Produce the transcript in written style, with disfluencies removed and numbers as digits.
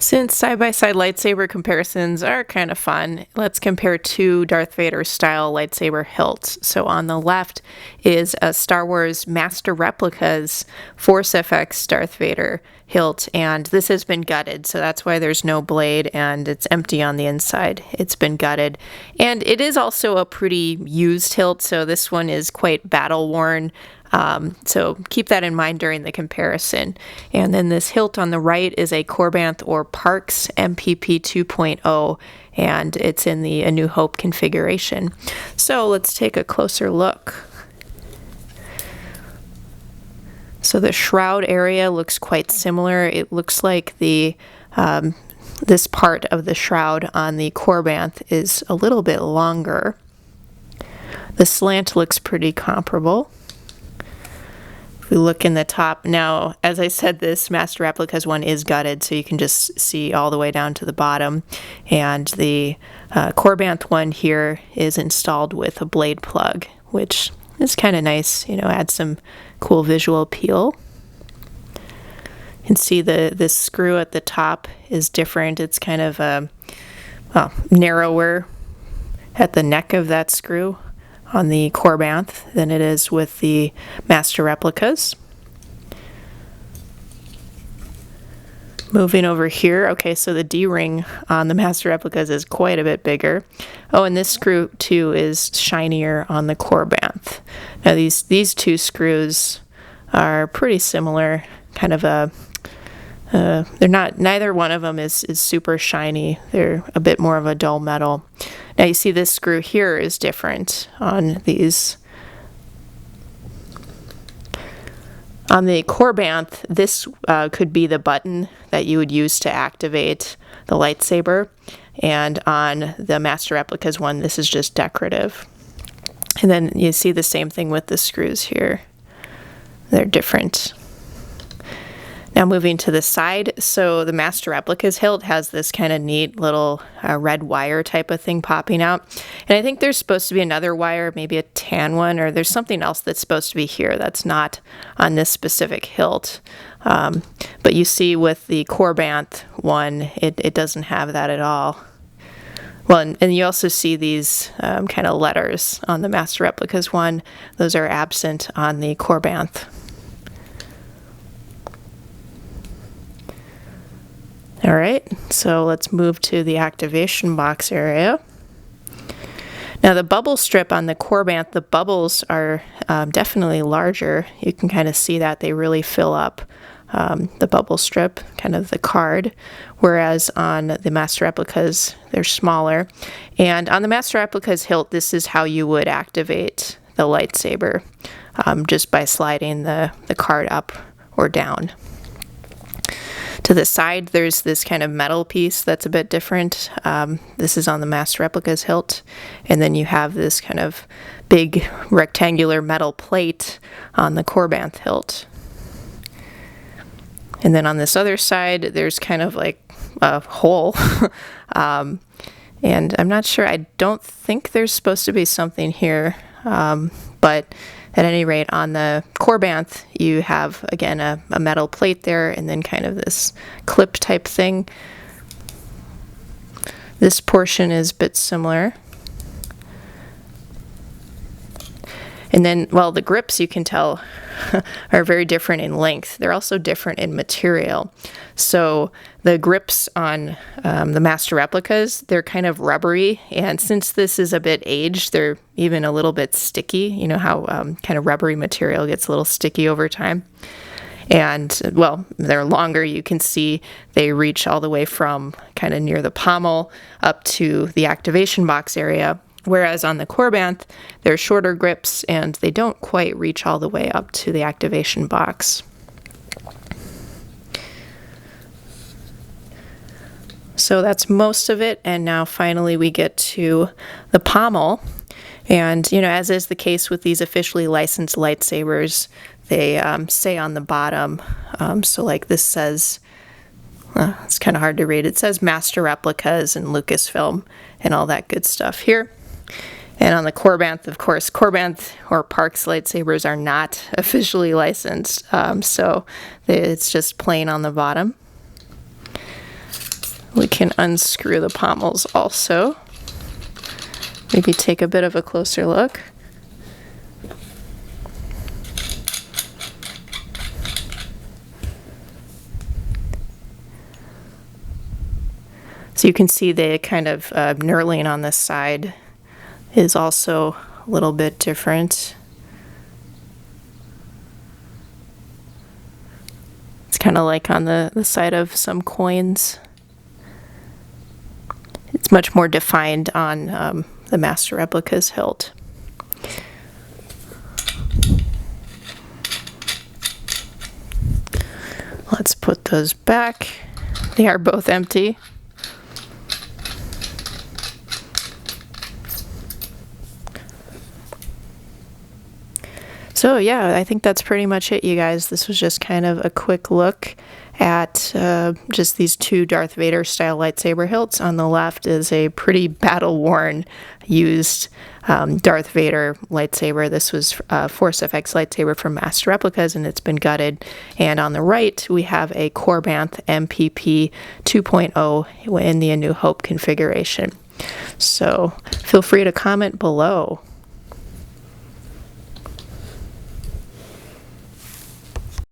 Since side-by-side lightsaber comparisons are kind of fun, let's compare two Darth Vader style lightsaber hilts. So on the left is a Star Wars Master Replicas Force FX Darth Vader hilt, and this has been gutted, so that's why there's no blade and it's empty on the inside. It's been gutted, and it is also a pretty used hilt, so this one is quite battle-worn. So keep that in mind during the comparison. And then this hilt on the right is a Korbanth or Parks MPP 2.0, and it's in the A New Hope configuration. So let's take a closer look. So the shroud area looks quite similar. It looks like the this part of the shroud on the Korbanth is a little bit longer. The slant looks pretty comparable. We look in the top. Now, as I said, this Master Replicas one is gutted, so you can just see all the way down to the bottom. And the Korbanth one here is installed with a blade plug, which is kind of nice, you know, adds some cool visual appeal. You can see this screw at the top is different. It's kind of narrower at the neck of that screw on the Korbanth than it is with the Master Replicas. Moving over here, okay, so the D-ring on the Master Replicas is quite a bit bigger. Oh, and this screw too is shinier on the Korbanth. Now these two screws are pretty similar, kind of they're not, neither one of them is super shiny. They're a bit more of a dull metal. Now you see this screw here is different on these. On the Korbanth, this could be the button that you would use to activate the lightsaber. And on the Master Replicas one, this is just decorative. And then you see the same thing with the screws here. They're different. Now moving to the side, so the Master Replicas hilt has this kind of neat little red wire type of thing popping out. And I think there's supposed to be another wire, maybe a tan one, or there's something else that's supposed to be here that's not on this specific hilt. But you see with the Korbanth one, it doesn't have that at all. Well, and you also see these kind of letters on the Master Replicas one. Those are absent on the Korbanth. All right, so let's move to the activation box area. Now the bubble strip on the Korbanth, the bubbles are definitely larger. You can kind of see that they really fill up the bubble strip, kind of the card, whereas on the Master Replicas, they're smaller. And on the Master Replicas hilt, this is how you would activate the lightsaber, just by sliding the card up or down. To the side, there's this kind of metal piece that's a bit different. This is on the Master Replicas hilt. And then you have this kind of big rectangular metal plate on the Korbanth hilt. And then on this other side, there's kind of like a hole. And I'm not sure, I don't think there's supposed to be something here. But at any rate, on the Korbanth, you have, again, a metal plate there and then kind of this clip type thing. This portion is a bit similar. And then, well, the grips, you can tell, are very different in length. They're also different in material. So the grips on the Master Replicas, they're kind of rubbery. And since this is a bit aged, they're even a little bit sticky. You know how kind of rubbery material gets a little sticky over time. And, well, they're longer. You can see they reach all the way from kind of near the pommel up to the activation box area. Whereas on the Korbanth, they're shorter grips and they don't quite reach all the way up to the activation box. So that's most of it, and now finally we get to the pommel. And, you know, as is the case with these officially licensed lightsabers, they say on the bottom, so like this says, it's kind of hard to read, it says Master Replicas and Lucasfilm and all that good stuff here. And on the Korbanth, of course, Korbanth or Parks lightsabers are not officially licensed, so it's just plain on the bottom. We can unscrew the pommels also. Maybe take a bit of a closer look. So you can see the kind of knurling on this side is also a little bit different. It's kind of like on the side of some coins. It's much more defined on the Master Replica's hilt. Let's put those back. They are both empty. So yeah, I think that's pretty much it, you guys. This was just kind of a quick look at just these two Darth Vader style lightsaber hilts. On the left is a pretty battle-worn, used Darth Vader lightsaber. This was Force FX lightsaber from Master Replicas, and it's been gutted. And on the right, we have a Korbanth MPP 2.0 in the A New Hope configuration. So feel free to comment below.